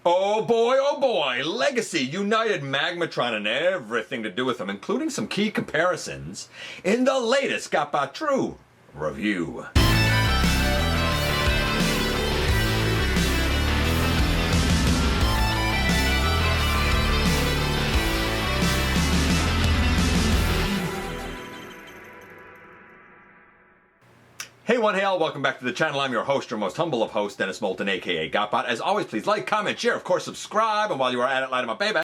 Oh boy, Legacy United Magmatron and everything to do with them, including some key comparisons, in the latest GotBot True review. Hey one, hey all, welcome back to the channel. I'm your host, your most humble of hosts, Dennis Moulton, aka GotBot. As always, please like, comment, share, of course subscribe, and while you are at it, light 'em up, baby.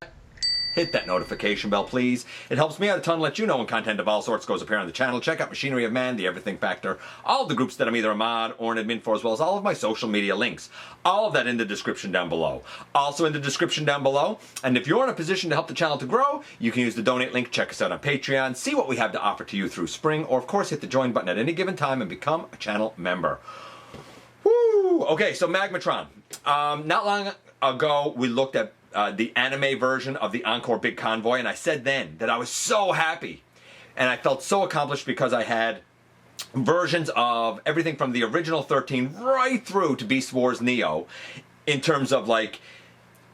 Hit that notification bell, please. It helps me out a ton to let you know when content of all sorts goes up here on the channel. Check out Machinery of Man, The Everything Factor, all of the groups that I'm either a mod or an admin for, as well as all of my social media links. All of that in the description down below. Also in the description down below, and if you're in a position to help the channel to grow, you can use the donate link, check us out on Patreon, see what we have to offer to you through spring, or of course hit the join button at any given time and become a channel member. Woo! Okay, so Magmatron. Not long ago, we looked at the anime version of the Encore Big Convoy, and I said then that I was so happy and I felt so accomplished because I had versions of everything from the original 13 right through to Beast Wars Neo in terms of like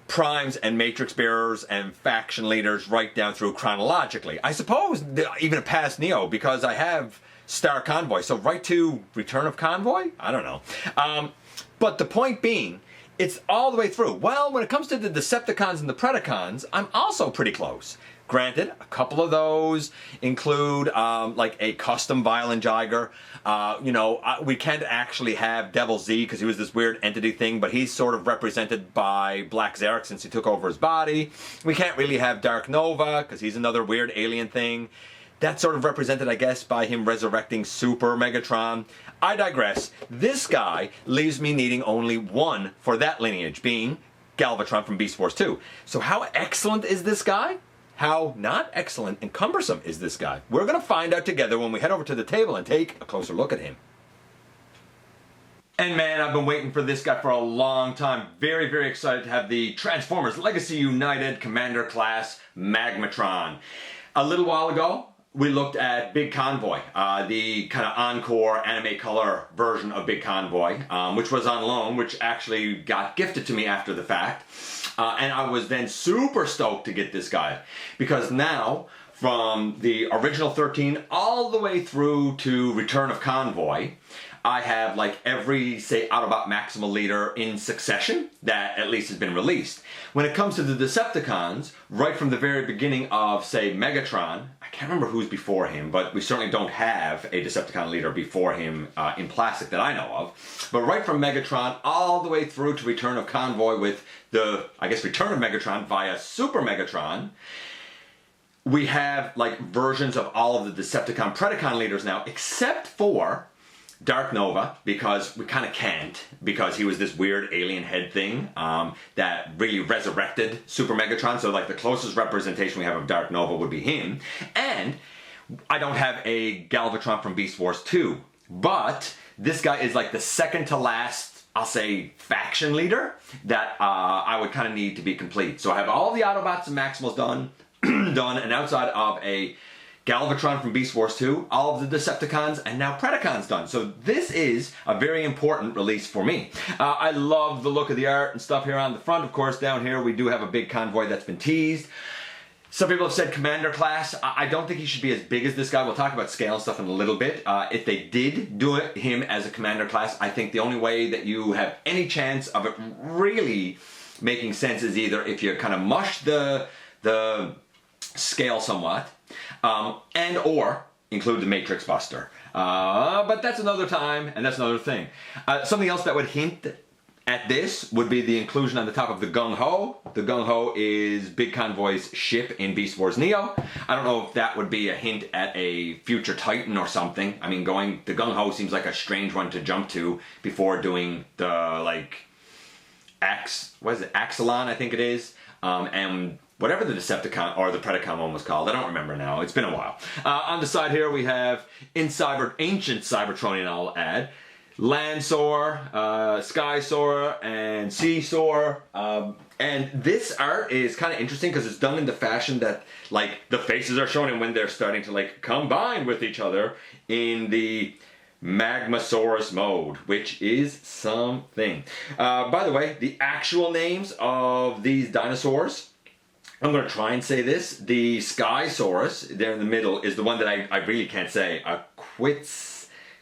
primes and matrix bearers and faction leaders right down through chronologically. I suppose even past Neo because I have Star Convoy, so right to Return of Convoy? I don't know. But the point being, it's all the way through. Well, when it comes to the Decepticons and the Predacons, I'm also pretty close. Granted, a couple of those include like a custom Violent Jiger. We can't actually have Devil Z because he was this weird entity thing, but he's sort of represented by Black Zarek since he took over his body. We can't really have Dark Nova because he's another weird alien thing. That's sort of represented, I guess, by him resurrecting Super Megatron. I digress. This guy leaves me needing only one for that lineage, being Galvatron from Beast Wars 2. So how excellent is this guy? How not excellent and cumbersome is this guy? We're going to find out together when we head over to the table and take a closer look at him. And man, I've been waiting for this guy for a long time. Very, very excited to have the Transformers Legacy United Commander Class Magmatron. A little while ago, we looked at Big Convoy, the kind of encore anime color version of Big Convoy, which was on loan, which actually got gifted to me after the fact. And I was then super stoked to get this guy because now, from the original 13 all the way through to Return of Convoy, I have like every, say, Autobot Maximal leader in succession that at least has been released. When it comes to the Decepticons, right from the very beginning of, say, Megatron, I can't remember who's before him, but we certainly don't have a Decepticon leader before him in plastic that I know of. But right from Megatron all the way through to Return of Convoy with the, I guess, Return of Megatron via Super Megatron, we have like versions of all of the Decepticon Predacon leaders now, except for Dark Nova, because we kind of can't, because he was this weird alien head thing that really resurrected Super Megatron, so like the closest representation we have of Dark Nova would be him. And I don't have a Galvatron from Beast Wars 2, but this guy is like the second to last, I'll say, faction leader that I would kind of need to be complete. So I have all the Autobots and Maximals done, and outside of a Galvatron from Beast Wars 2, all of the Decepticons, and now Predacons done. So this is a very important release for me. I love the look of the art and stuff here on the front. Of course, down here we do have a Big Convoy that's been teased. Some people have said Commander Class. I don't think he should be as big as this guy. We'll talk about scale and stuff in a little bit. If they did do him as a Commander Class, I think the only way that you have any chance of it really making sense is either if you kind of mush the scale somewhat, and or include the Matrix Buster. But that's another time, and that's another thing. Something else that would hint at this would be the inclusion on the top of the Gung Ho. The Gung Ho is Big Convoy's ship in Beast Wars Neo. I don't know if that would be a hint at a future Titan or something. I mean, the Gung Ho seems like a strange one to jump to before doing the, like, Axelon, I think it is. And whatever the Decepticon or the Predacon one was called, I don't remember now. It's been a while. On the side here we have ancient Cybertronian, I'll add, Landsaur, Skysaur, and Seasaur. And this art is kind of interesting because it's done in the fashion that, like, the faces are shown and when they're starting to, like, combine with each other in the Magmasaurus mode, which is something. By the way, the actual names of these dinosaurs, I'm going to try and say this. The Skysaurus, there in the middle, is the one that I really can't say.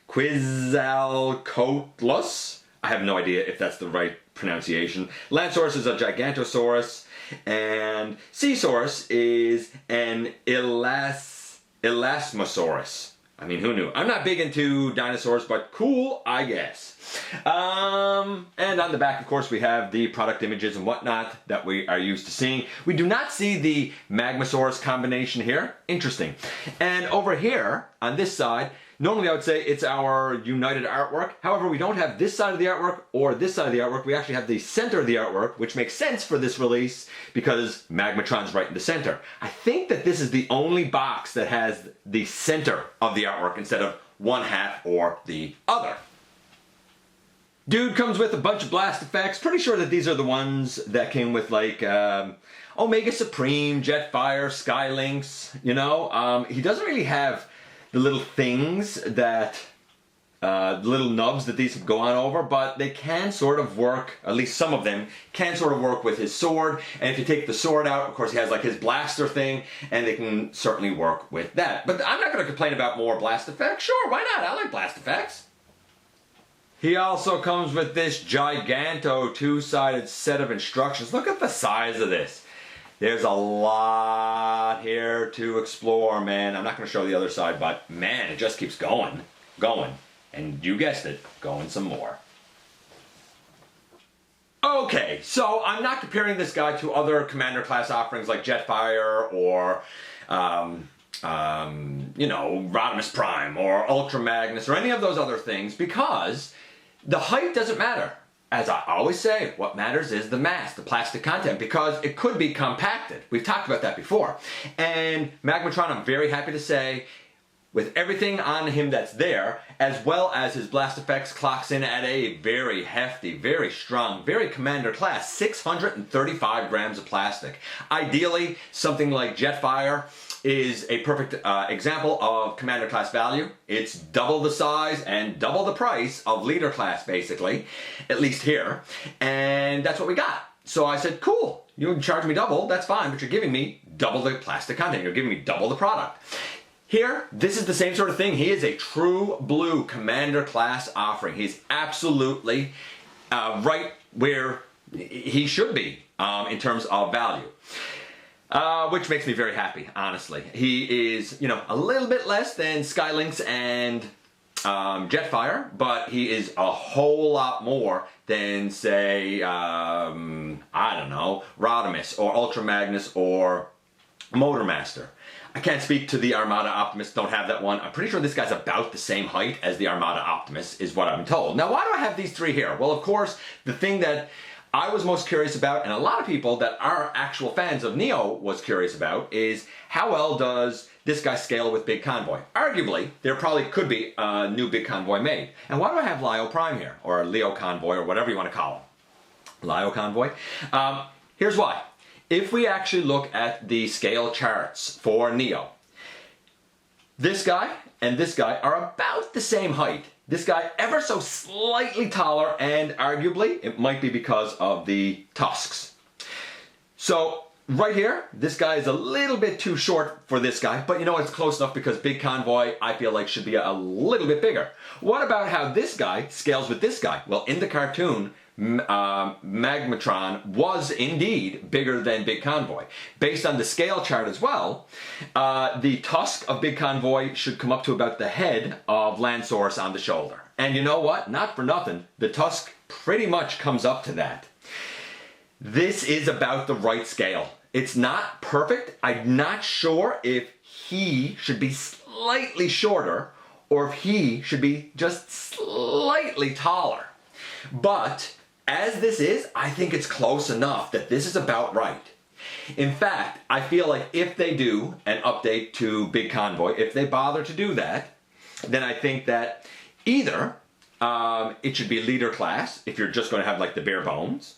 Quetzalcoatlus. I have no idea if that's the right pronunciation. Lansaurus is a Gigantosaurus. And Caesaurus is an Elasmosaurus. I mean, who knew? I'm not big into dinosaurs, but cool, I guess. And on the back, of course, we have the product images and whatnot that we are used to seeing. We do not see the Magmasaurus combination here. Interesting. And over here, on this side, normally I would say it's our United artwork. However, we don't have this side of the artwork or this side of the artwork. We actually have the center of the artwork, which makes sense for this release because Magmatron's right in the center. I think that this is the only box that has the center of the artwork instead of one half or the other. Dude comes with a bunch of blast effects. Pretty sure that these are the ones that came with like Omega Supreme, Jetfire, Skylynx, you know. He doesn't really have the little things that, the little nubs that these go on over, but they can sort of work, at least some of them, can sort of work with his sword. And if you take the sword out, of course he has like his blaster thing, and they can certainly work with that. But I'm not going to complain about more blast effects. Sure, why not? I like blast effects. He also comes with this giganto two-sided set of instructions. Look at the size of this. There's a lot here to explore, man. I'm not going to show the other side, but man, it just keeps going. And you guessed it, going some more. Okay, so I'm not comparing this guy to other Commander class offerings like Jetfire or, you know, Rodimus Prime or Ultra Magnus or any of those other things because the height doesn't matter. As I always say, what matters is the mass, the plastic content, because it could be compacted. We've talked about that before. And Magmatron, I'm very happy to say, with everything on him that's there, as well as his blast effects, clocks in at a very hefty, very strong, very Commander class, 635 grams of plastic. Ideally, something like Jetfire is a perfect example of Commander class value. It's double the size and double the price of Leader class, basically, at least here. And that's what we got. So I said, cool, you can charge me double, that's fine, but you're giving me double the plastic content. You're giving me double the product. Here, this is the same sort of thing. He is a true blue Commander class offering. He's absolutely right where he should be in terms of value. Which makes me very happy, honestly. He is, you know, a little bit less than Skylynx and Jetfire, but he is a whole lot more than, say, I don't know, Rodimus or Ultra Magnus or Motormaster. I can't speak to the Armada Optimus, don't have that one. I'm pretty sure this guy's about the same height as the Armada Optimus, is what I'm told. Now, why do I have these three here? Well, of course, the thing that I was most curious about, and a lot of people that are actual fans of Neo was curious about, is how well does this guy scale with Big Convoy? Arguably, there probably could be a new Big Convoy made. And why do I have Lio Prime here? Or Leo Convoy, or whatever you want to call him. Lio Convoy? Here's why. If we actually look at the scale charts for Neo, this guy and this guy are about the same height. This guy ever so slightly taller, and arguably it might be because of the tusks. So right here, this guy is a little bit too short for this guy, but you know it's close enough because Big Convoy, I feel like, should be a little bit bigger. What about how this guy scales with this guy? Well, in the cartoon, Magmatron was indeed bigger than Big Convoy. Based on the scale chart as well, the tusk of Big Convoy should come up to about the head of Lansaurus on the shoulder. And you know what? Not for nothing, the tusk pretty much comes up to that. This is about the right scale. It's not perfect. I'm not sure if he should be slightly shorter or if he should be just slightly taller. But as this is, I think it's close enough that this is about right. In fact, I feel like if they do an update to Big Convoy, if they bother to do that, then I think that either it should be Leader class, if you're just going to have like the bare bones,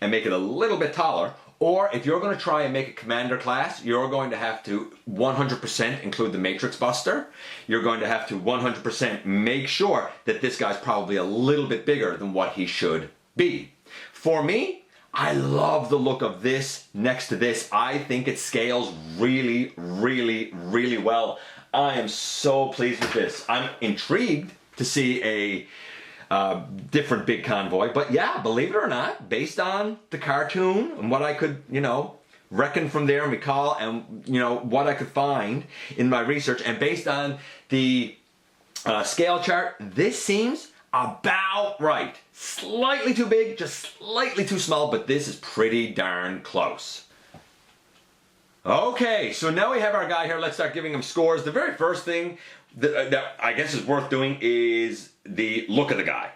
and make it a little bit taller. Or if you're going to try and make a commander class, you're going to have to 100% include the Matrix Buster. You're going to have to 100% make sure that this guy's probably a little bit bigger than what he should be. For me, I love the look of this next to this. I think it scales really, really, really well. I am so pleased with this. I'm intrigued to see a different Big Convoy, but yeah, believe it or not, based on the cartoon and what I could, reckon from there and recall, and what I could find in my research, and based on the scale chart, this seems about right. Slightly too big, just slightly too small, but this is pretty darn close. Okay, so now we have our guy here. Let's start giving him scores. The very first thing that I guess is worth doing is the look of the guy.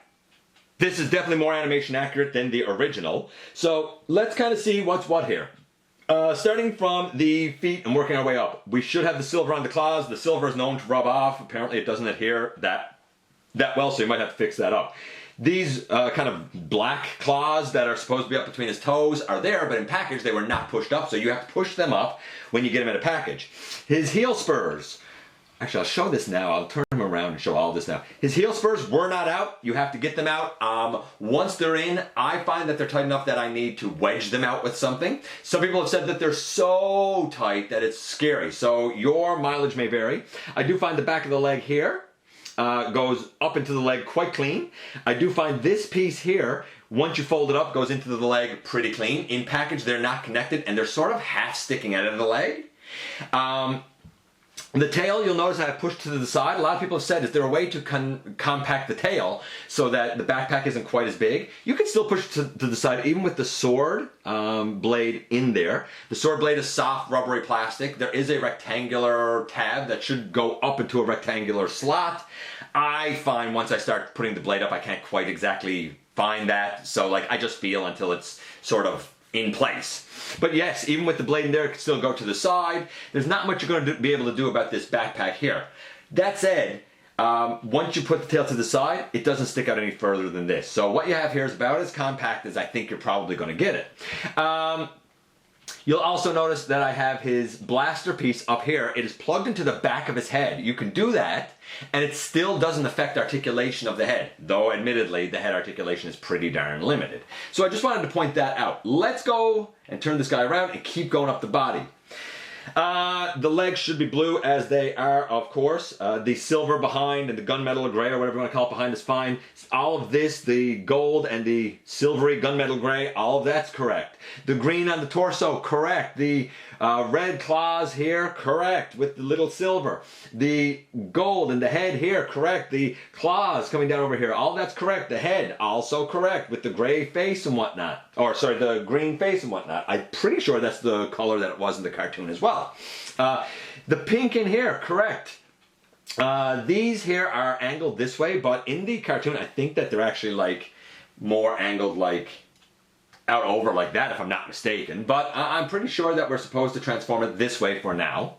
This is definitely more animation accurate than the original. So let's kind of see what's what here. Starting from the feet and working our way up. We should have the silver on the claws. The silver is known to rub off. Apparently it doesn't adhere that well, so you might have to fix that up. These kind of black claws that are supposed to be up between his toes are there, but in package they were not pushed up, so you have to push them up when you get them in a package. His heel spurs. Actually, I'll show this now. I'll turn him around and show all this now. His heel spurs were not out. You have to get them out. Once they're in, I find that they're tight enough that I need to wedge them out with something. Some people have said that they're so tight that it's scary, so your mileage may vary. I do find the back of the leg here goes up into the leg quite clean. I do find this piece here, once you fold it up, goes into the leg pretty clean. In package, they're not connected and they're sort of half sticking out of the leg. The tail, you'll notice I have pushed to the side. A lot of people have said, is there a way to compact the tail so that the backpack isn't quite as big? You can still push to the side, even with the sword blade in there. The sword blade is soft, rubbery plastic. There is a rectangular tab that should go up into a rectangular slot. I find once I start putting the blade up, I can't quite exactly find that. So I just feel until it's sort of in place. But yes, even with the blade in there, it can still go to the side. There's not much you're going to be able to do about this backpack here. That said, once you put the tail to the side, it doesn't stick out any further than this. So what you have here is about as compact as I think you're probably going to get it. You'll also notice that I have his blaster piece up here. It is plugged into the back of his head. You can do that, and it still doesn't affect articulation of the head, though admittedly the head articulation is pretty darn limited. So I just wanted to point that out. Let's go and turn this guy around and keep going up the body. The legs should be blue, as they are, of course. The silver behind and the gunmetal or gray or whatever you want to call it behind is fine. All of this, the gold and the silvery gunmetal gray, all of that's correct. The green on the torso, correct. The red claws here, correct, with the little silver. The gold in the head here, correct. The claws coming down over here, all that's correct. The head, also correct, with the gray face and whatnot. Or, sorry, the green face and whatnot. I'm pretty sure that's the color that it was in the cartoon as well. The pink in here, correct. These here are angled this way, but in the cartoon, I think that they're actually more angled out over like that, if I'm not mistaken. But I'm pretty sure that we're supposed to transform it this way for now.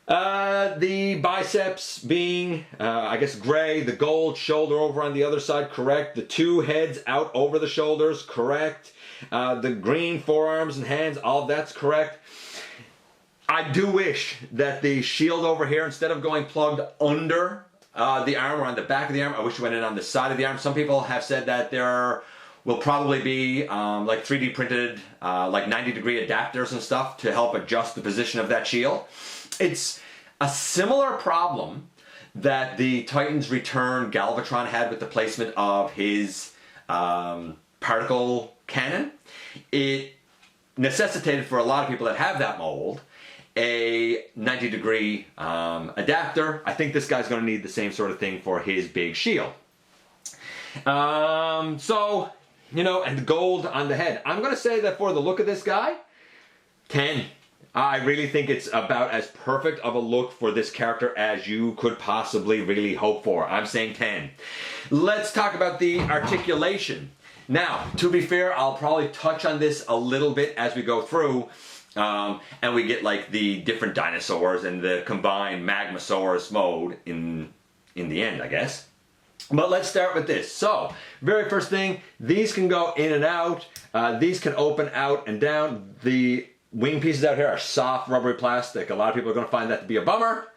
The biceps being, I guess, gray. The gold shoulder over on the other side, correct. The two heads out over the shoulders, correct. The green forearms and hands, all of that's correct. I do wish that the shield over here, instead of going plugged under the arm or on the back of the arm, I wish it went in on the side of the arm. Some people have said that there will probably be 3D printed 90-degree adapters and stuff to help adjust the position of that shield. It's a similar problem that the Titans Return Galvatron had with the placement of his particle cannon. It necessitated for a lot of people that have that mold a 90-degree adapter. I think this guy's going to need the same sort of thing for his big shield. And the gold on the head. I'm going to say that for the look of this guy, 10. I really think it's about as perfect of a look for this character as you could possibly really hope for. I'm saying 10. Let's talk about the articulation. Now, to be fair, I'll probably touch on this a little bit as we go through. And we get the different dinosaurs and the combined Magmasaurus mode in the end, I guess. But let's start with this. So, very first thing, these can go in and out. These can open out and down. The wing pieces out here are soft rubbery plastic. A lot of people are going to find that to be a bummer.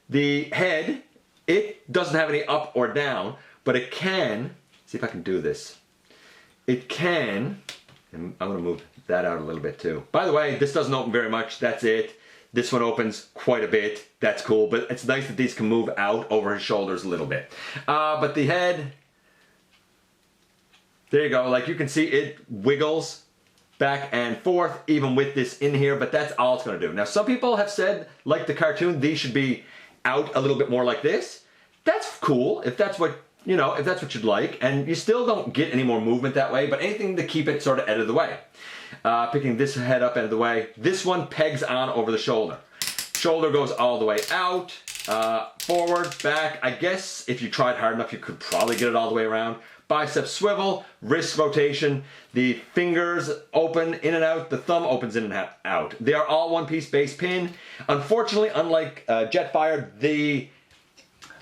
The head, it doesn't have any up or down, but it can, see if I can do this. It can, and I'm going to move that out a little bit too. By the way, this doesn't open very much, that's it. This one opens quite a bit, that's cool, but it's nice that these can move out over his shoulders a little bit. But the head, there you go, like you can see it wiggles back and forth even with this in here, but that's all it's going to do. Now some people have said, like the cartoon, these should be out a little bit more like this. That's cool if that's what, you know, if that's what you'd like, and you still don't get any more movement that way, but anything to keep it sort of out of the way. Picking this head up out of the way. This one pegs on over the shoulder. Shoulder goes all the way out, forward, back. I guess if you tried hard enough, you could probably get it all the way around. Bicep swivel, wrist rotation. The fingers open in and out. The thumb opens in and out. They are all one-piece base pin. Unfortunately, unlike Jetfire,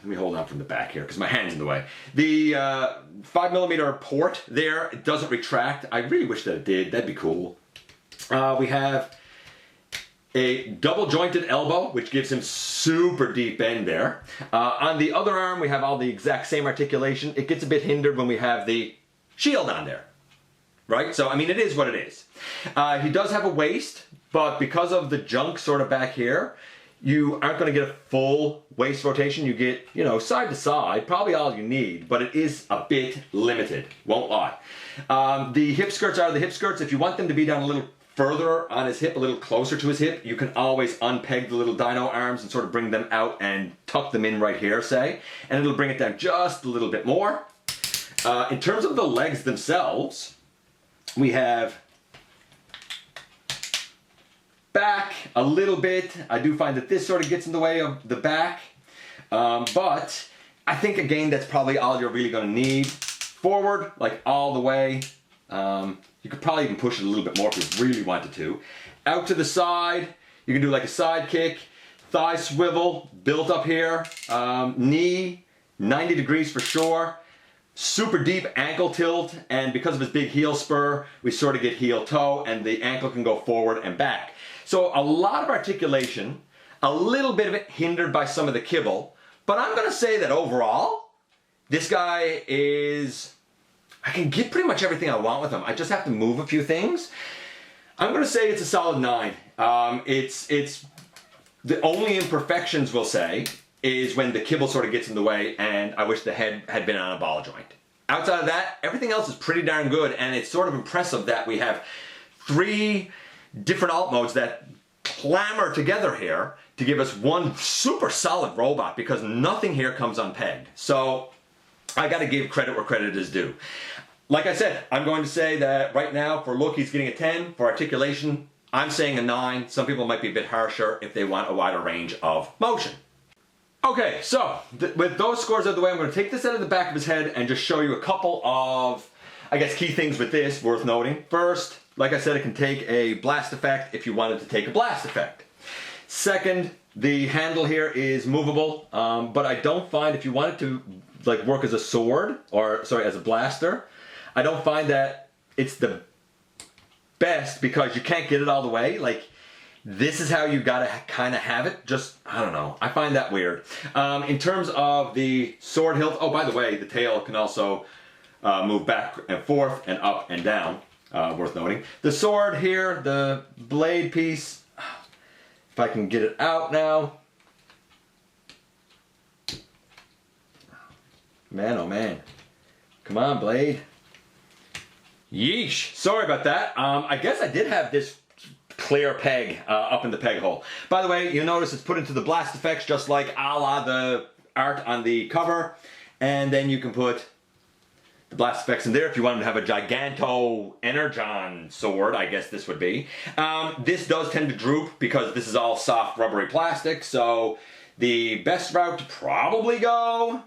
let me hold on from the back here because my hand's in the way. The 5mm port there, it doesn't retract. I really wish that it did. That'd be cool. We have a double jointed elbow, which gives him super deep bend there. On the other arm, we have all the exact same articulation. It gets a bit hindered when we have the shield on there. Right? So, I mean, it is what it is. He does have a waist, but because of the junk sort of back here, you aren't going to get a full waist rotation. You get, you know, side to side, probably all you need, but it is a bit limited, won't lie. The hip skirts are the hip skirts. If you want them to be down a little further on his hip, a little closer to his hip, you can always unpeg the little dino arms and sort of bring them out and tuck them in right here, say, and it'll bring it down just a little bit more. In terms of the legs themselves, we have back a little bit. I do find that this sort of gets in the way of the back, but I think again that's probably all you're really going to need. Forward, like all the way. You could probably even push it a little bit more if you really wanted to. Out to the side, you can do like a side kick, thigh swivel, built up here, knee, 90 degrees for sure. Super deep ankle tilt, and because of his big heel spur, we sort of get heel toe, and the ankle can go forward and back. So a lot of articulation, a little bit of it hindered by some of the kibble, but I'm going to say that overall, this guy is, I can get pretty much everything I want with him. I just have to move a few things. I'm going to say it's a solid 9. It's the only imperfections we'll say is when the kibble sort of gets in the way, and I wish the head had been on a ball joint. Outside of that, everything else is pretty darn good, and it's sort of impressive that we have 3 different alt modes that clamor together here to give us one super solid robot, because nothing here comes unpegged. So I got to give credit where credit is due. Like I said, I'm going to say that right now for look he's getting a 10. For articulation, I'm saying a 9. Some people might be a bit harsher if they want a wider range of motion. Okay, so with those scores out of the way, I'm going to take this out of the back of his head and just show you a couple of, I guess, key things with this worth noting. First, like I said, it can take a blast effect if you wanted to take a blast effect. Second, the handle here is movable, but I don't find if you wanted to like work as a sword, or sorry, as a blaster, I don't find that it's the best because you can't get it all the way. Like, this is how you gotta kind of have it. Just, I don't know. I find that weird. In terms of the sword hilt, oh, by the way, the tail can also move back and forth and up and down. Worth noting. The sword here, the blade piece, if I can get it out now. Man, oh man. Come on, blade. Yeesh. Sorry about that. I guess I did have this clear peg up in the peg hole. By the way, you'll notice it's put into the blast effects just like a la the art on the cover. And then you can put the blast effects in there if you wanted to have a Giganto Energon sword, I guess this would be. This does tend to droop because this is all soft rubbery plastic, so the best route to probably go,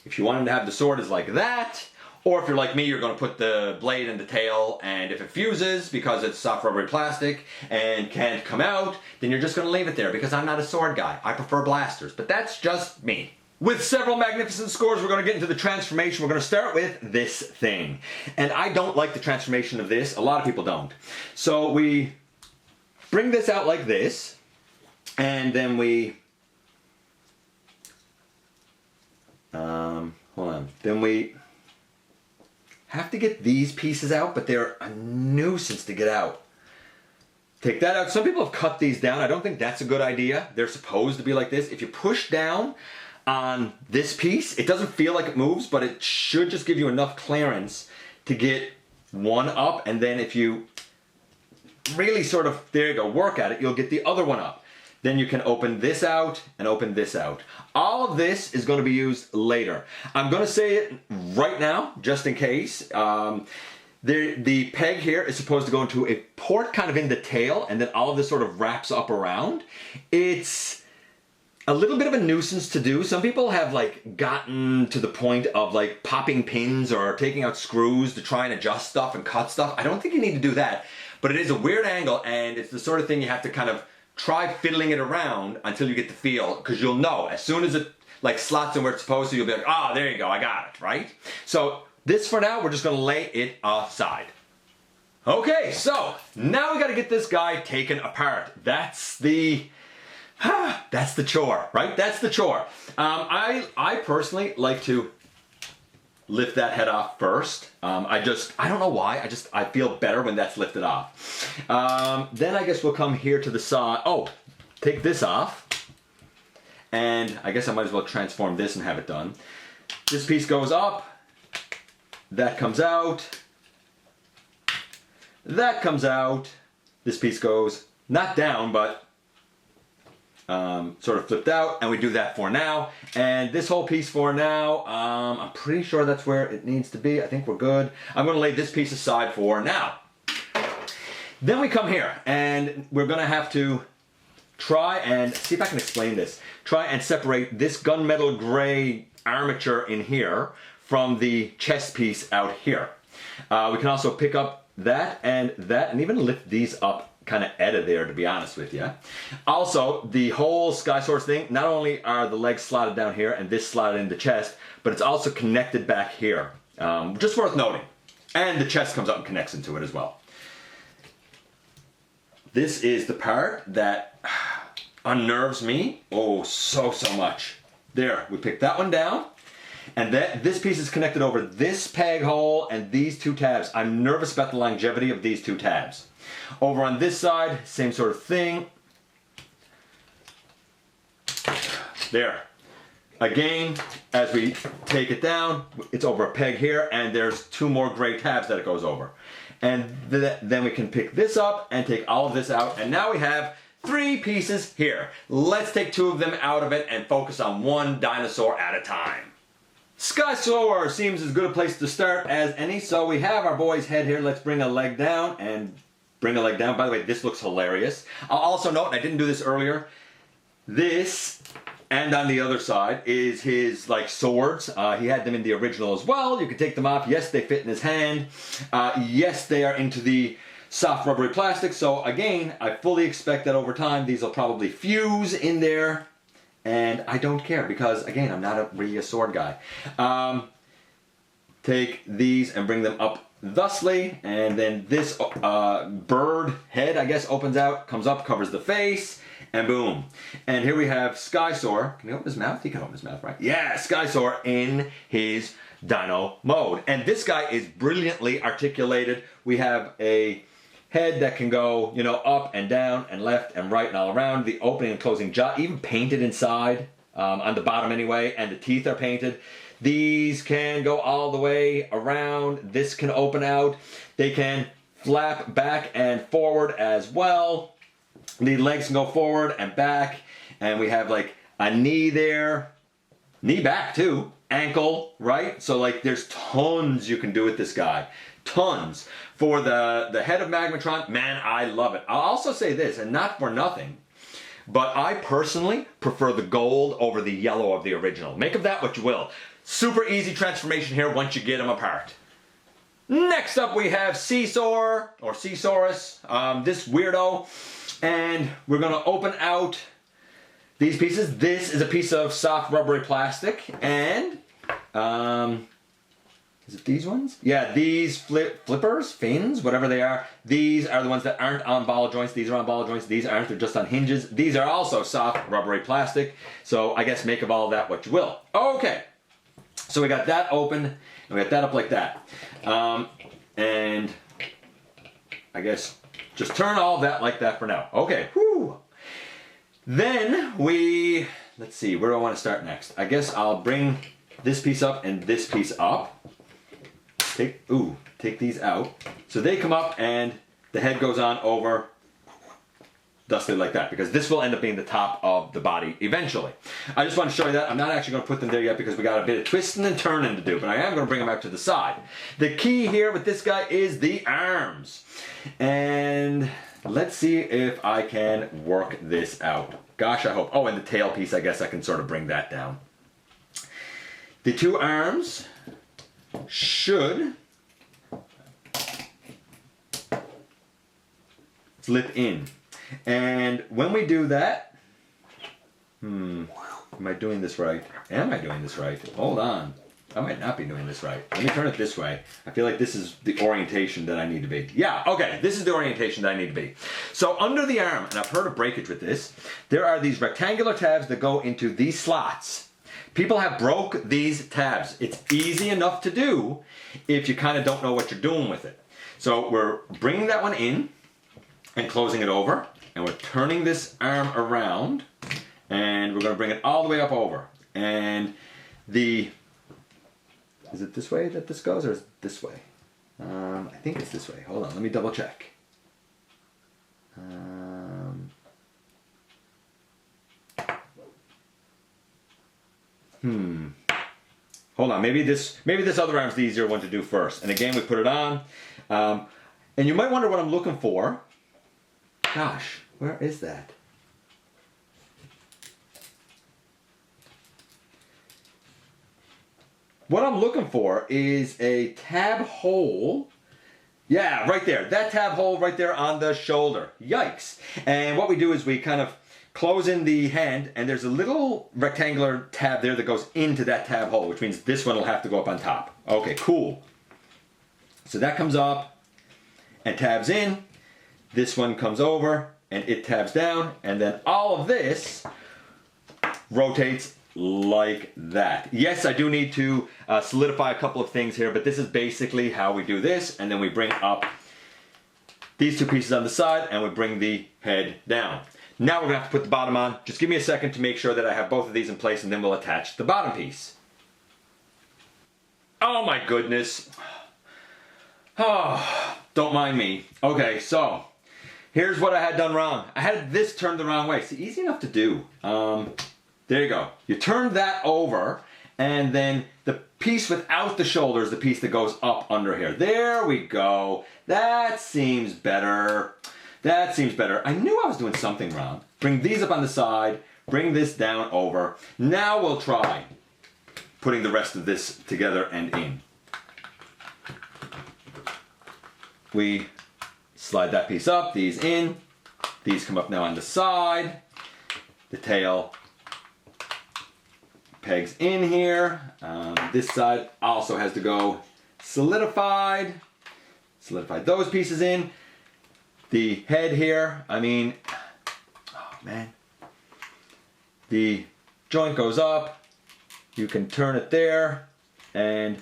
if you wanted to have the sword, is like that. Or if you're like me, you're going to put the blade in the tail, and if it fuses because it's soft rubbery plastic and can't come out, then you're just going to leave it there because I'm not a sword guy. I prefer blasters, but that's just me. With several magnificent scores, we're going to get into the transformation. We're going to start with this thing. And I don't like the transformation of this. A lot of people don't. So we bring this out like this, and then we, hold on, then we have to get these pieces out, but they're a nuisance to get out. Take that out. Some people have cut these down. I don't think that's a good idea. They're supposed to be like this. If you push down on this piece, it doesn't feel like it moves, but it should just give you enough clearance to get one up, and then if you really sort of, there you go, work at it, you'll get the other one up. Then you can open this out and open this out. All of this is going to be used later. I'm going to say it right now, just in case. The peg here is supposed to go into a port kind of in the tail, and then all of this sort of wraps up around. It's a little bit of a nuisance to do. Some people have like gotten to the point of like popping pins or taking out screws to try and adjust stuff and cut stuff. I don't think you need to do that, but it is a weird angle, and it's the sort of thing you have to kind of try fiddling it around until you get the feel, because you'll know as soon as it like slots in where it's supposed to, you'll be like, oh, there you go, I got it, right? So this for now, we're just gonna lay it aside. Okay, so now we gotta get this guy taken apart. That's the chore, right? That's the chore. I personally like to lift that head off first. I don't know why, I feel better when that's lifted off. Then I guess we'll come here to the side. Oh, take this off. And I guess I might as well transform this and have it done. This piece goes up. That comes out. That comes out. This piece goes not down, but sort of flipped out, and we do that for now. And this whole piece for now, I'm pretty sure that's where it needs to be. I think we're good. I'm going to lay this piece aside for now. Then we come here, and we're going to have to try and see if I can explain this. Try and separate this gunmetal gray armature in here from the chest piece out here. We can also pick up that, and even lift these up kind of out of there, to be honest with you. Also, the whole Sky Source thing, not only are the legs slotted down here and this slotted in the chest, but it's also connected back here. Just worth noting. And the chest comes up and connects into it as well. This is the part that unnerves me, oh, so much. There, we picked that one down. And this piece is connected over this peg hole and these two tabs. I'm nervous about the longevity of these two tabs. Over on this side, same sort of thing. There. Again, as we take it down, it's over a peg here, and there's two more gray tabs that it goes over. And then we can pick this up and take all of this out, and now we have 3 pieces here. Let's take 2 of them out of it and focus on one dinosaur at a time. Sky Soar seems as good a place to start as any, so we have our boy's head here. Let's bring a leg down and bring a leg down. By the way, this looks hilarious. I'll also note, and I didn't do this earlier, this, and on the other side, is his like swords. He had them in the original as well. You can take them off. Yes, they fit in his hand. Yes, they are into the soft rubbery plastic. So again, I fully expect that over time, these will probably fuse in there. And I don't care because, again, I'm not really a sword guy. Take these and bring them up thusly, and then this bird head, I guess, opens out, comes up, covers the face, and boom. And here we have Skysaur. Can he open his mouth? He can open his mouth, right? Yeah, Skysaur in his dino mode. And this guy is brilliantly articulated. We have a head that can go, you know, up and down and left and right and all around. The opening and closing jaw, even painted inside, on the bottom anyway, and the teeth are painted. These can go all the way around. This can open out. They can flap back and forward as well. The legs can go forward and back. And we have like a knee there. Knee back too. Ankle, right? So like there's tons you can do with this guy. Tons. For the head of Magmatron, man, I love it. I'll also say this, and not for nothing, but I personally prefer the gold over the yellow of the original. Make of that what you will. Super easy transformation here once you get them apart. Next up we have Seesaur, or Seasaurus, this weirdo, and we're going to open out these pieces. This is a piece of soft rubbery plastic, and is it these ones? Yeah, these flippers, fins, whatever they are. These are the ones that aren't on ball joints. These are on ball joints. These aren't. They're just on hinges. These are also soft rubbery plastic. So I guess make of all that what you will. Okay. So we got that open, and we got that up like that. And I guess just turn all that like that for now. Okay. Whew. Then let's see, where do I want to start next? I guess I'll bring this piece up and this piece up. Take these out. So they come up and the head goes on over dusted like that, because this will end up being the top of the body eventually. I just want to show you that. I'm not actually going to put them there yet because we got a bit of twisting and turning to do, but I am going to bring them out to the side. The key here with this guy is the arms. And let's see if I can work this out. Gosh, I hope. Oh, and the tail piece, I guess I can sort of bring that down. The two arms should flip in. And when we do that, am I doing this right? Am I doing this right? Hold on. I might not be doing this right. Let me turn it this way. I feel like this is the orientation that I need to be. Yeah, okay, this is the orientation that I need to be. So under the arm, and I've heard of breakage with this, there are these rectangular tabs that go into these slots. People have broke these tabs. It's easy enough to do if you kind of don't know what you're doing with it. So we're bringing that one in and closing it over, and we're turning this arm around, and we're going to bring it all the way up over. And is it this way that this goes, or is it this way? I think it's this way. Hold on, let me double check. Hold on, maybe this other arm's the easier one to do first. And again, we put it on. And you might wonder what I'm looking for. Gosh, where is that? What I'm looking for is a tab hole. Yeah, right there. That tab hole right there on the shoulder. Yikes. And what we do is we kind of close in the hand, and there's a little rectangular tab there that goes into that tab hole, which means this one will have to go up on top. Okay, cool. So that comes up and tabs in. This one comes over and it tabs down, and then all of this rotates like that. Yes, I do need to solidify a couple of things here, but this is basically how we do this, and then we bring up these two pieces on the side and we bring the head down. Now we're going to have to put the bottom on. Just give me a second to make sure that I have both of these in place, and then we'll attach the bottom piece. Oh my goodness. Oh, don't mind me. Okay, so here's what I had done wrong. I had this turned the wrong way. It's easy enough to do. There you go. You turn that over, and then the piece without the shoulder is the piece that goes up under here. There we go. That seems better. That seems better. I knew I was doing something wrong. Bring these up on the side. Bring this down over. Now we'll try putting the rest of this together and in. We slide that piece up, these in. These come up now on the side. The tail pegs in here. This side also has to go solidified. Solidify those pieces in. The head here, I mean, oh man. The joint goes up. You can turn it there, and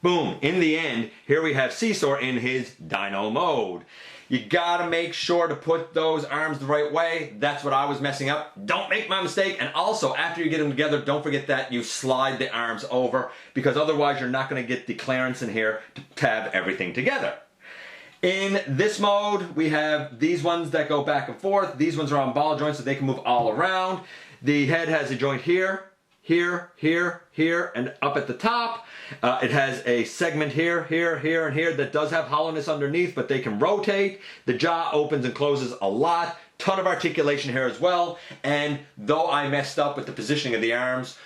boom. In the end, here we have Seesaw in his dino mode. You gotta make sure to put those arms the right way. That's what I was messing up. Don't make my mistake. And also, after you get them together, don't forget that you slide the arms over, because otherwise you're not gonna get the clearance in here to tab everything together. In this mode, we have these ones that go back and forth. These ones are on ball joints, so they can move all around. The head has a joint here, here, here, here, and up at the top. It has a segment here, here, here, and here that does have hollowness underneath, but they can rotate. The jaw opens and closes a lot. Ton of articulation here as well. And though I messed up with the positioning of the arms,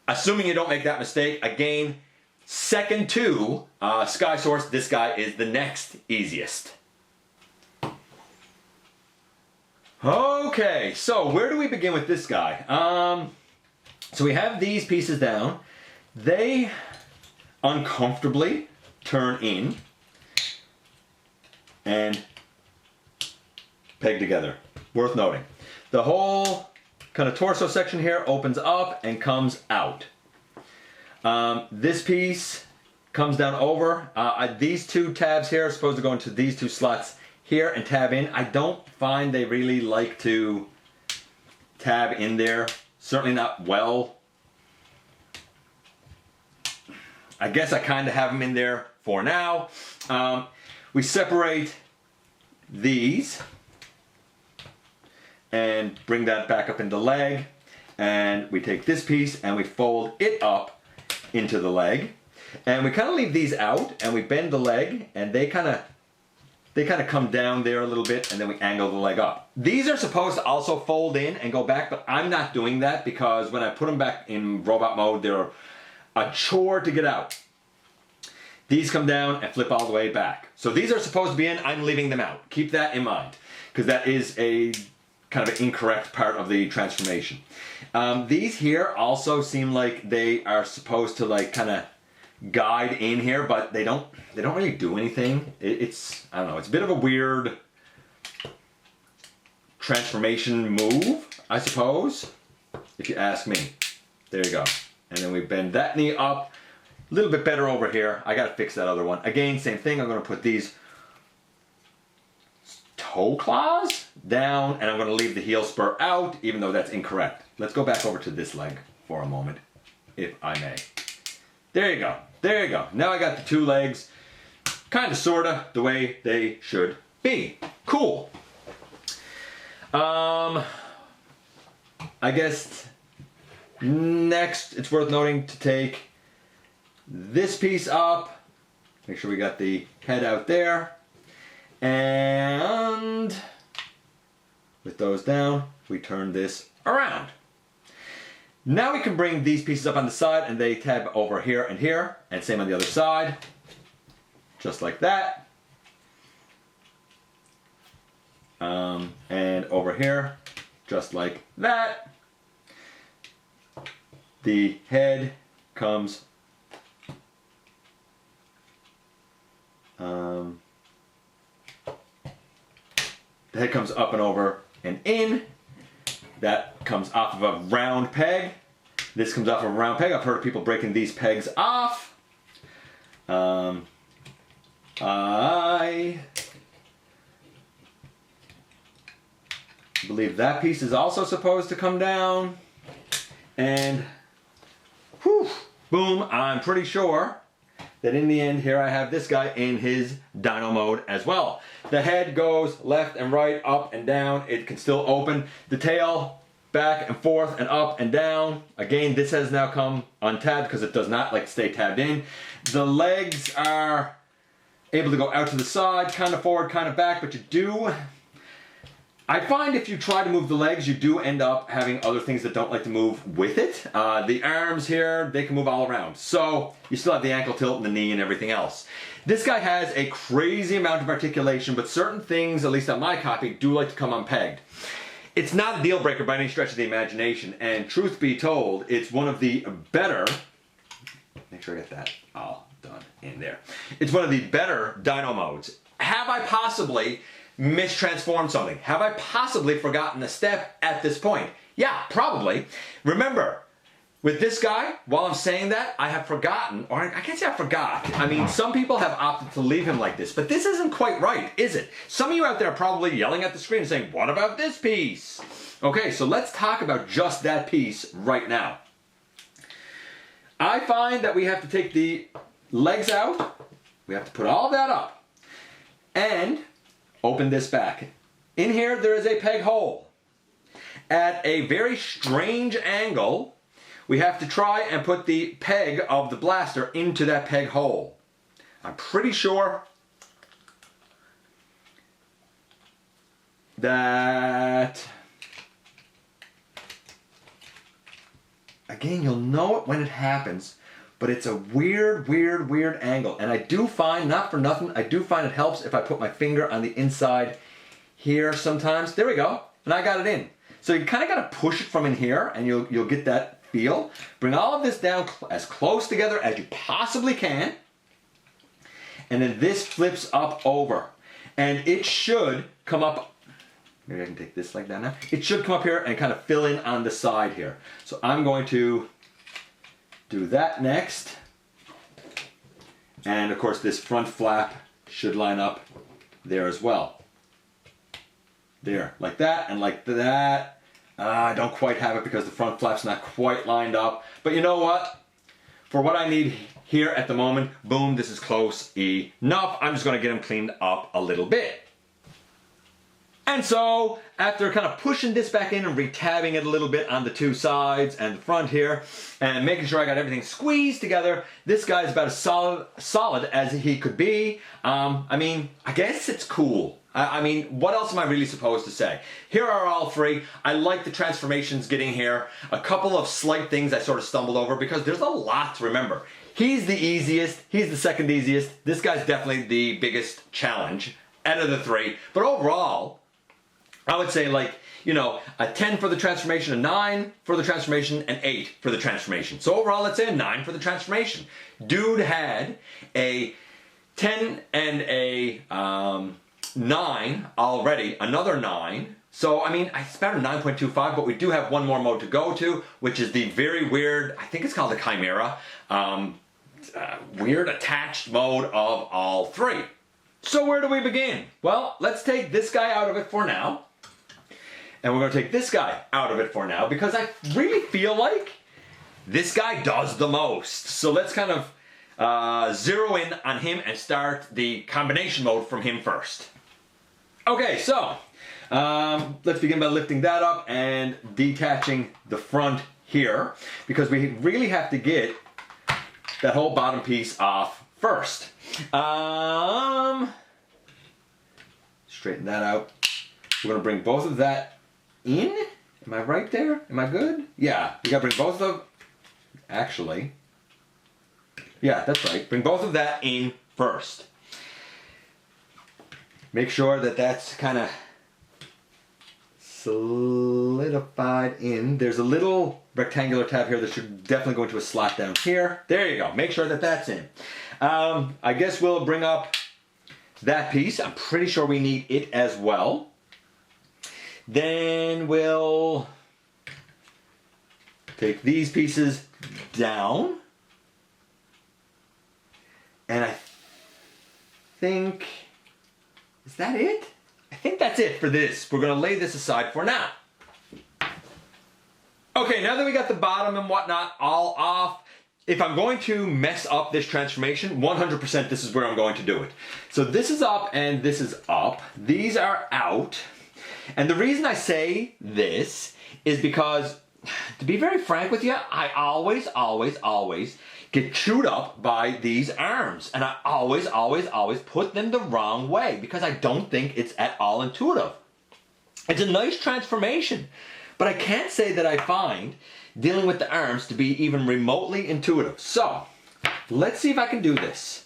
assuming you don't make that mistake, again, second to Sky Source, this guy is the next easiest. Okay, so where do we begin with this guy? So we have these pieces down. They uncomfortably turn in and peg together. Worth noting. The whole kind of torso section here opens up and comes out. This piece comes down over. These two tabs here are supposed to go into these two slots here and tab in. I don't find they really like to tab in there. Certainly not well. I guess I kind of have them in there for now. We separate these and bring that back up into the leg. And we take this piece and we fold it up into the leg. And we kind of leave these out and we bend the leg and they kind of come down there a little bit and then we angle the leg up. These are supposed to also fold in and go back, but I'm not doing that because when I put them back in robot mode, they're a chore to get out. These come down and flip all the way back. So these are supposed to be in, I'm leaving them out. Keep that in mind because that is a kind of an incorrect part of the transformation. These here also seem like they are supposed to like kind of guide in here, but they don't really do anything. It's, I don't know, it's a bit of a weird transformation move, I suppose, if you ask me. There you go. And then we bend that knee up. A little bit better over here. I gotta fix that other one. Again, same thing. I'm gonna put these toe claws down and I'm gonna leave the heel spur out, even though that's incorrect. Let's go back over to this leg for a moment, if I may. There you go. There you go. Now I got the two legs kind of sort of the way they should be. Cool. I guess next it's worth noting to take this piece up. Make sure we got the head out there. And with those down, we turn this around. Now we can bring these pieces up on the side and they tab over here, and same on the other side, just like that. And over here, just like that. The head comes up and over and in. That comes off of a round peg. This comes off of a round peg. I've heard of people breaking these pegs off. I believe that piece is also supposed to come down. And whew, boom, I'm pretty sure that in the end here I have this guy in his dyno mode as well. The head goes left and right, up and down. It can still open. The tail back and forth and up and down. Again, this has now come untabbed because it does not like to stay tabbed in. The legs are able to go out to the side, kind of forward, kind of back, but you do... I find if you try to move the legs, you do end up having other things that don't like to move with it. The arms here, they can move all around. So you still have the ankle tilt and the knee and everything else. This guy has a crazy amount of articulation, but certain things, at least on my copy, do like to come unpegged. It's not a deal breaker by any stretch of the imagination, and truth be told, it's one of the better, make sure I get that all done in there. It's one of the better dyno modes. Have I possibly mistransformed something? Have I possibly forgotten a step at this point? Yeah, probably. Remember, with this guy, while I'm saying that, I have forgotten, or I can't say I forgot. I mean, some people have opted to leave him like this, but this isn't quite right, is it? Some of you out there are probably yelling at the screen saying, what about this piece? Okay, so let's talk about just that piece right now. I find that we have to take the legs out, we have to put all that up, and open this back. In here, there is a peg hole. At a very strange angle, we have to try and put the peg of the blaster into that peg hole. I'm pretty sure that, again, you'll know it when it happens, but it's a weird angle. And I do find, not for nothing, I do find it helps if I put my finger on the inside here sometimes. There we go. and I got it in. So you kind of got to push it from in here, and you'll get that feel. Bring all of this down as close together as you possibly can. And then this flips up over. And it should come up, maybe I can take this like that now. It should come up here and kind of fill in on the side here. So I'm going to do that next. And of course this front flap should line up there as well. There, like that and like that. I don't quite have it because the front flap's not quite lined up. But you know what? For what I need here at the moment, boom, this is close enough. I'm just gonna get them cleaned up a little bit. And so, after kind of pushing this back in and retabbing it a little bit on the two sides and the front here, and making sure I got everything squeezed together, this guy's about as solid as he could be. I mean, I guess it's cool. I mean, what else am I really supposed to say? Here are all three. I like the transformations getting here. A couple of slight things I sort of stumbled over because there's a lot to remember. He's the easiest. He's the second easiest. This guy's definitely the biggest challenge out of the three. But overall, I would say like, you know, a 10 for the transformation, a 9 for the transformation, an 8 for the transformation. So overall, let's say a 9 for the transformation. Dude had a 10 and a 9 already, another 9. So, I mean, it's about a 9.25, but we do have one more mode to go to, which is the very weird, I think it's called the Chimera, weird attached mode of all three. So where do we begin? Well, let's take this guy out of it for now. And we're going to take this guy out of it for now because I really feel like this guy does the most. So let's kind of zero in on him and start the combination mode from him first. Okay, so let's begin by lifting that up and detaching the front here because we really have to get that whole bottom piece off first. Straighten that out. We're going to bring both of that in. Am I right there? Am I good? Yeah, we got to bring both of them. Actually, yeah, that's right. Bring both of that in first. Make sure that that's kind of solidified in. There's a little rectangular tab here that should definitely go into a slot down here. There you go. Make sure that that's in. I guess we'll bring up that piece. I'm pretty sure we need it as well. Then we'll take these pieces down. And I think, is that it? I think that's it for this. We're going to lay this aside for now. Okay, now that we got the bottom and whatnot all off, if I'm going to mess up this transformation, 100% this is where I'm going to do it. So this is up and this is up. These are out. And the reason I say this is because, to be very frank with you, I always get chewed up by these arms. And I always put them the wrong way because I don't think it's at all intuitive. It's a nice transformation, but I can't say that I find dealing with the arms to be even remotely intuitive. So, let's see if I can do this.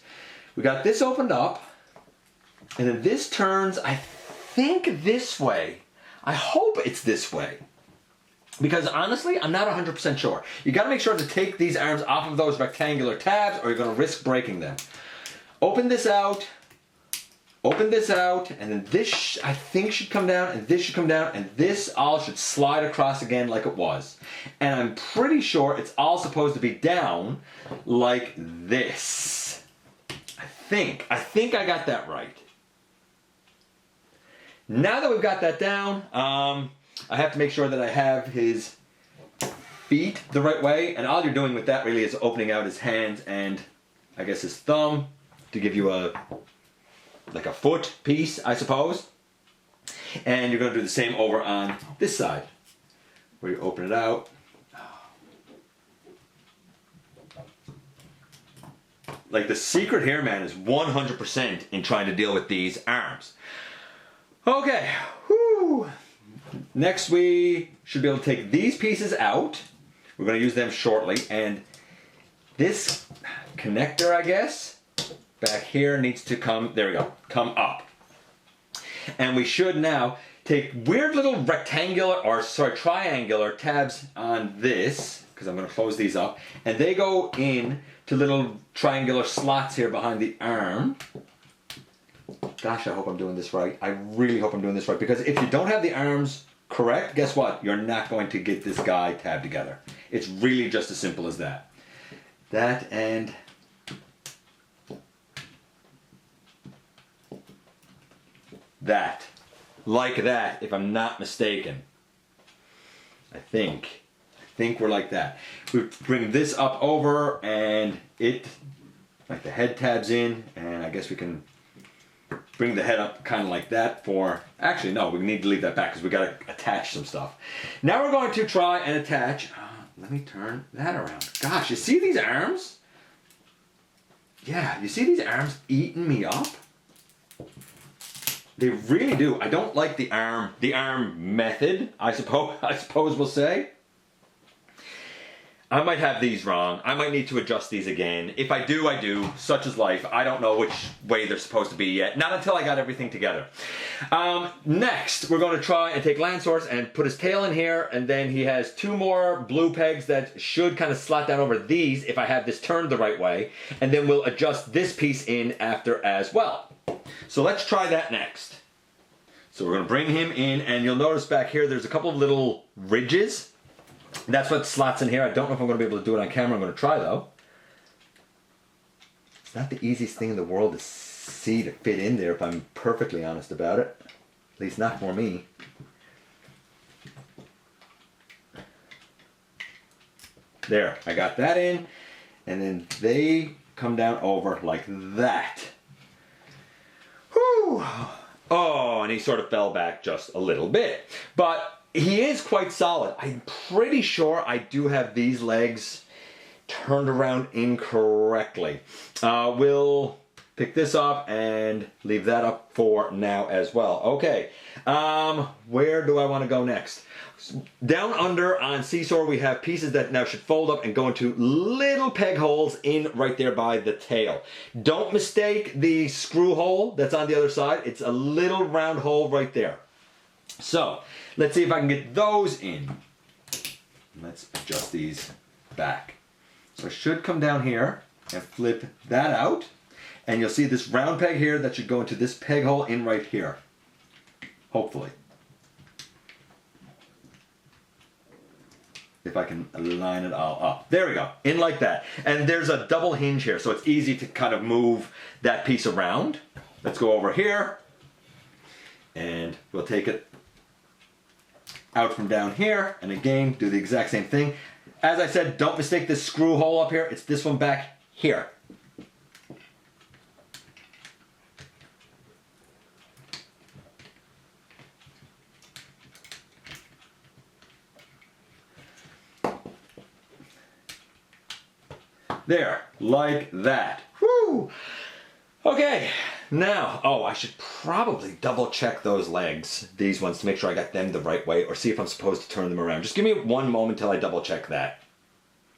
We got this opened up, and then this turns, I think this way. I hope it's this way. Because honestly, I'm not 100% sure. You gotta make sure to take these arms off of those rectangular tabs or you're gonna risk breaking them. Open this out, and then this I think should come down, and this should come down, and this all should slide across again like it was. And I'm pretty sure it's all supposed to be down like this. I think I got that right. Now that we've got that down, I have to make sure that I have his feet the right way, and all you're doing with that really is opening out his hands and I guess his thumb to give you like a foot piece, I suppose. And you're going to do the same over on this side, where you open it out. Like the secret here, man, is 100% in trying to deal with these arms. Okay, whoo! Next we should be able to take these pieces out. We're going to use them shortly. And this connector, I guess, back here needs to come, there we go, come up. And we should now take weird little rectangular, or sorry, triangular tabs on this, because I'm going to close these up, and they go in to little triangular slots here behind the arm. Gosh, I hope I'm doing this right. I really hope I'm doing this right, because if you don't have the arms correct, guess what? You're not going to get this guy tabbed together. It's really just as simple as that. That and that. Like that, if I'm not mistaken. I think we're like that. We bring this up over and it, like the head tabs in, and I guess we can bring the head up kind of like that for, actually no, we need to leave that back because we got to attach some stuff. Now we're going to try and attach, let me turn that around. Gosh, you see these arms? Yeah, you see these arms eating me up? They really do. I don't like the arm method, I suppose we'll say. I might have these wrong. I might need to adjust these again. If I do, I do. Such is life. I don't know which way they're supposed to be yet. Not until I got everything together. Next, we're going to try and take Lansource and put his tail in here, and then he has two more blue pegs that should kind of slot down over these if I have this turned the right way, and then we'll adjust this piece in after as well. So let's try that next. So we're going to bring him in, and you'll notice back here there's a couple of little ridges. That's what slots in here. I don't know if I'm going to be able to do it on camera. I'm going to try though. It's not the easiest thing in the world to see to fit in there, if I'm perfectly honest about it. At least not for me. There, I got that in, and then they come down over like that. Whew. Oh, and he sort of fell back just a little bit. But he is quite solid. I'm pretty sure I do have these legs turned around incorrectly. We'll pick this up and leave that up for now as well. Okay, where do I want to go next? Down under on Seesaw, we have pieces that now should fold up and go into little peg holes in right there by the tail. Don't mistake the screw hole that's on the other side. It's a little round hole right there. So let's see if I can get those in. Let's adjust these back. So I should come down here and flip that out, and you'll see this round peg here that should go into this peg hole in right here. Hopefully. If I can line it all up. There we go, in like that. And there's a double hinge here, so it's easy to kind of move that piece around. Let's go over here, and we'll take it out from down here, and again, do the exact same thing. As I said, don't mistake this screw hole up here. It's this one back here. There, like that. Woo! Okay, now, oh, I should probably double check those legs, these ones, to make sure I got them the right way, or see if I'm supposed to turn them around. Just give me one moment till I double check that.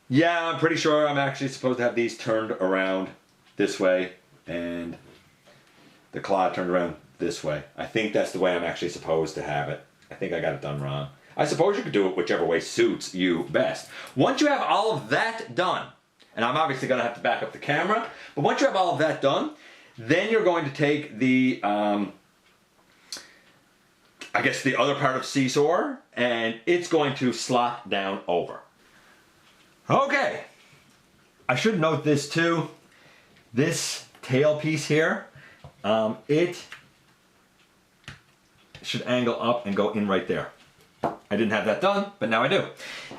Yeah, I'm pretty sure I'm actually supposed to have these turned around this way, and the claw turned around this way. I think that's the way I'm actually supposed to have it. I think I got it done wrong. I suppose you could do it whichever way suits you best. Once you have all of that done, and I'm obviously going to have to back up the camera, but once you have all of that done, then you're going to take the, I guess the other part of Seesaw, and it's going to slot down over. Okay, I should note this too. This tail piece here, it should angle up and go in right there. I didn't have that done, but now I do.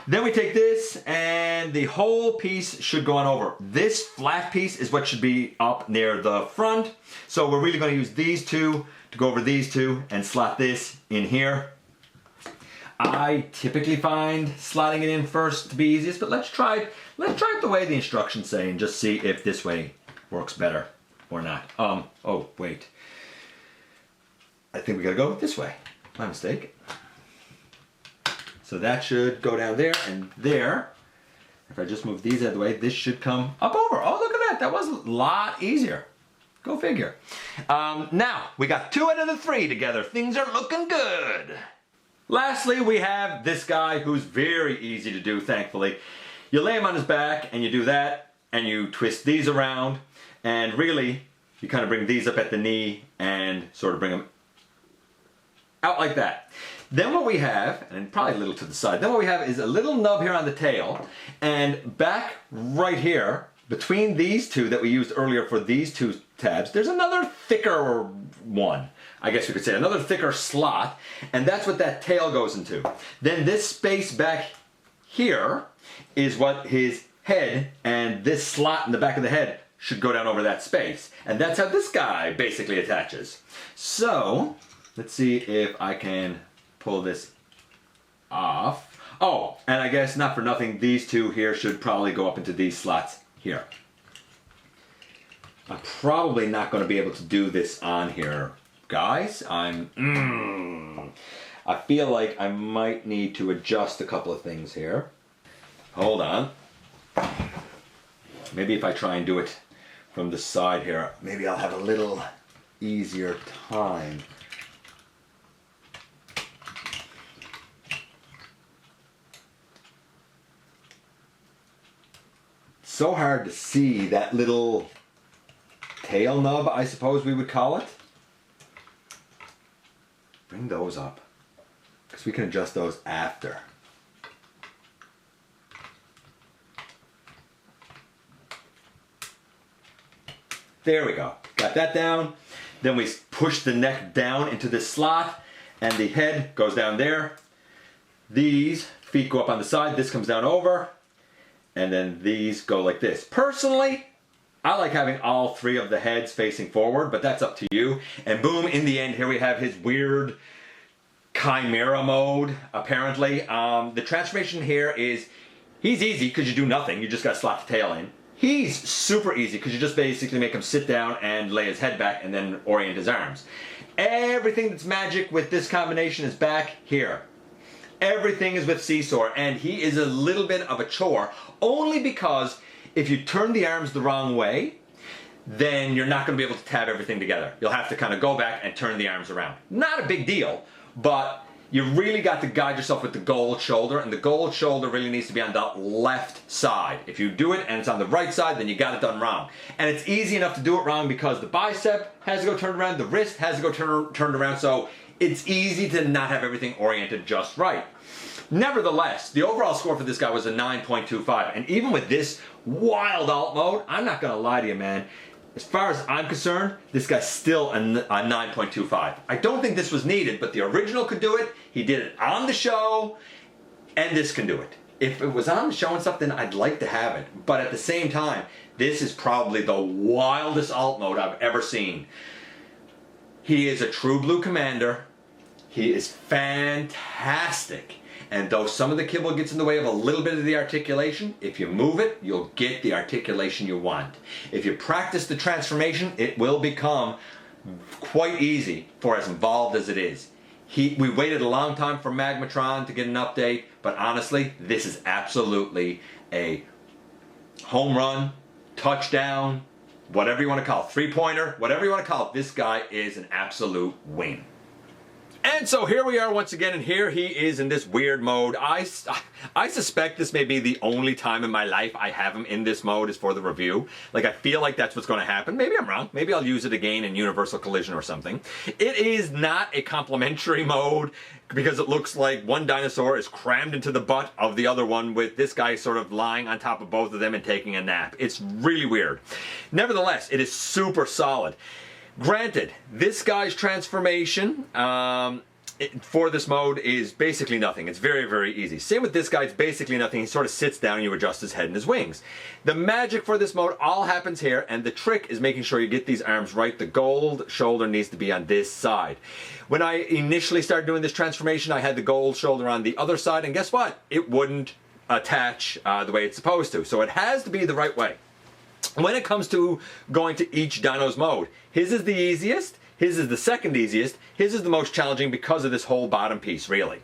Then we take this, and the whole piece should go on over. This flat piece is what should be up near the front. So we're really going to use these two to go over these two and slot this in here. I typically find slotting it in first to be easiest, but let's try it the way the instructions say and just see if this way works better or not. Oh wait. I think we gotta go this way. My mistake. So that should go down there and there. If I just move these out of the way, this should come up over. Oh, look at that. That was a lot easier. Go figure. Now, we got 2 out of the 3 together. Things are looking good. Lastly, we have this guy who's very easy to do, thankfully. You lay him on his back and you do that and you twist these around and really you kind of bring these up at the knee and sort of bring them out like that. Then what we have, and probably a little to the side, then what we have is a little nub here on the tail, and back right here, between these two that we used earlier for these 2 tabs, there's another thicker one. I guess you could say another thicker slot, and that's what that tail goes into. Then this space back here is what his head and this slot in the back of the head should go down over that space. And that's how this guy basically attaches. So, let's see if I can pull this off. Oh, and I guess not for nothing, these 2 here should probably go up into these slots here. I'm probably not going to be able to do this on here, guys. I feel like I might need to adjust a couple of things here. Hold on. Maybe if I try and do it from the side here, maybe I'll have a little easier time. So hard to see that little tail nub, I suppose we would call it. Bring those up, because we can adjust those after. There we go. Got that down. Then we push the neck down into this slot, and the head goes down there. These feet go up on the side. This comes down over. And then these go like this. Personally, I like having all 3 of the heads facing forward, but that's up to you. And boom, in the end, here we have his weird Chimera mode, apparently. The transformation here is, he's easy because you do nothing. You just got to slot the tail in. He's super easy because you just basically make him sit down and lay his head back and then orient his arms. Everything that's magic with this combination is back here. Everything is with Seesaw, and he is a little bit of a chore, only because if you turn the arms the wrong way, then you're not going to be able to tab everything together. You'll have to kind of go back and turn the arms around. Not a big deal, but you really got to guide yourself with the gold shoulder, and the gold shoulder really needs to be on the left side. If you do it and it's on the right side, then you got it done wrong. And it's easy enough to do it wrong because the bicep has to go turned around, the wrist has to go turned around, so it's easy to not have everything oriented just right. Nevertheless, the overall score for this guy was a 9.25, and even with this wild alt mode, I'm not going to lie to you, man, as far as I'm concerned, this guy's still a 9.25. I don't think this was needed, but the original could do it, he did it on the show, and this can do it. If it was on the show and stuff, then I'd like to have it, but at the same time, this is probably the wildest alt mode I've ever seen. He is a true blue commander. He is fantastic. And though some of the kibble gets in the way of a little bit of the articulation, if you move it, you'll get the articulation you want. If you practice the transformation, it will become quite easy for as involved as it is. We waited a long time for Magmatron to get an update, but honestly, this is absolutely a home run, touchdown, whatever you want to call it, 3-pointer, whatever you want to call it, this guy is an absolute win. And so here we are once again, and here he is in this weird mode. I suspect this may be the only time in my life I have him in this mode is for the review. Like, I feel like that's what's going to happen. Maybe I'm wrong. Maybe I'll use it again in Universal Collision or something. It is not a complimentary mode because it looks like one dinosaur is crammed into the butt of the other one with this guy sort of lying on top of both of them and taking a nap. It's really weird. Nevertheless, it is super solid. Granted, this guy's transformation for this mode is basically nothing. It's very, very easy. Same with this guy, it's basically nothing. He sort of sits down and you adjust his head and his wings. The magic for this mode all happens here, and the trick is making sure you get these arms right. The gold shoulder needs to be on this side. When I initially started doing this transformation, I had the gold shoulder on the other side, and guess what? It wouldn't attach the way it's supposed to. So it has to be the right way. When it comes to going to each dino's mode, his is the easiest, his is the second easiest, his is the most challenging because of this whole bottom piece, really.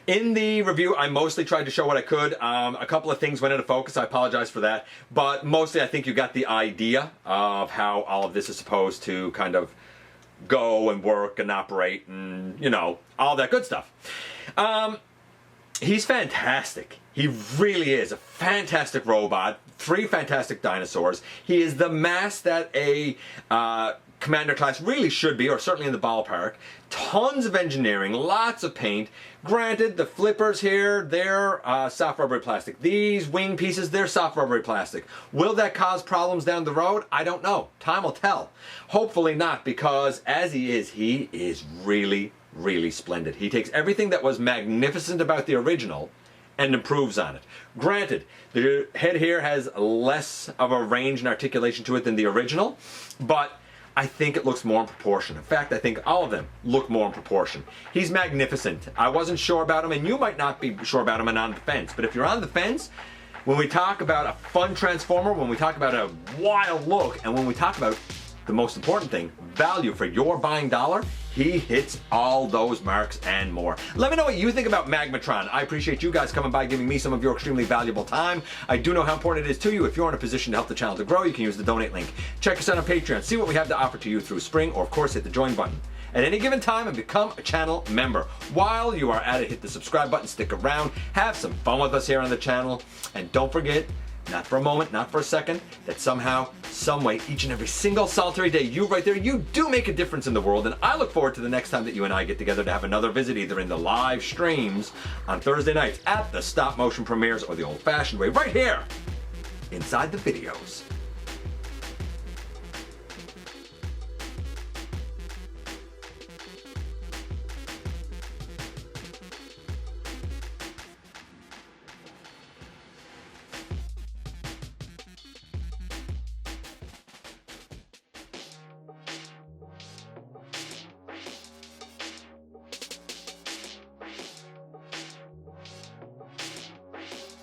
In the review, I mostly tried to show what I could. A couple of things went into focus. I apologize for that. But mostly I think you got the idea of how all of this is supposed to kind of go and work and operate and, you know, all that good stuff. He's fantastic. He really is a fantastic robot. 3 fantastic dinosaurs. He is the mass that a Commander class really should be, or certainly in the ballpark. Tons of engineering, lots of paint. Granted, the flippers here, they're soft rubbery plastic. These wing pieces, they're soft rubbery plastic. Will that cause problems down the road? I don't know. Time will tell. Hopefully not, because as he is really, really splendid. He takes everything that was magnificent about the original and improves on it. Granted, the head here has less of a range and articulation to it than the original, but I think it looks more in proportion. In fact, I think all of them look more in proportion. He's magnificent. I wasn't sure about him, and you might not be sure about him and on the fence, but if you're on the fence, when we talk about a fun Transformer, when we talk about a wild look, and when we talk about the most important thing, value for your buying dollar, he hits all those marks and more. Let me know what you think about Magmatron. I appreciate you guys coming by, giving me some of your extremely valuable time. I do know how important it is to you. If you're in a position to help the channel to grow, you can use the donate link. Check us out on Patreon. See what we have to offer to you through Spring, or of course hit the join button at any given time and become a channel member. While you are at it, hit the subscribe button, stick around, have some fun with us here on the channel, and don't forget, not for a moment, not for a second, that somehow, some way, each and every single solitary day, you right there, you do make a difference in the world. And I look forward to the next time that you and I get together to have another visit, either in the live streams on Thursday nights at the stop motion premieres, or the old fashioned way right here inside the videos.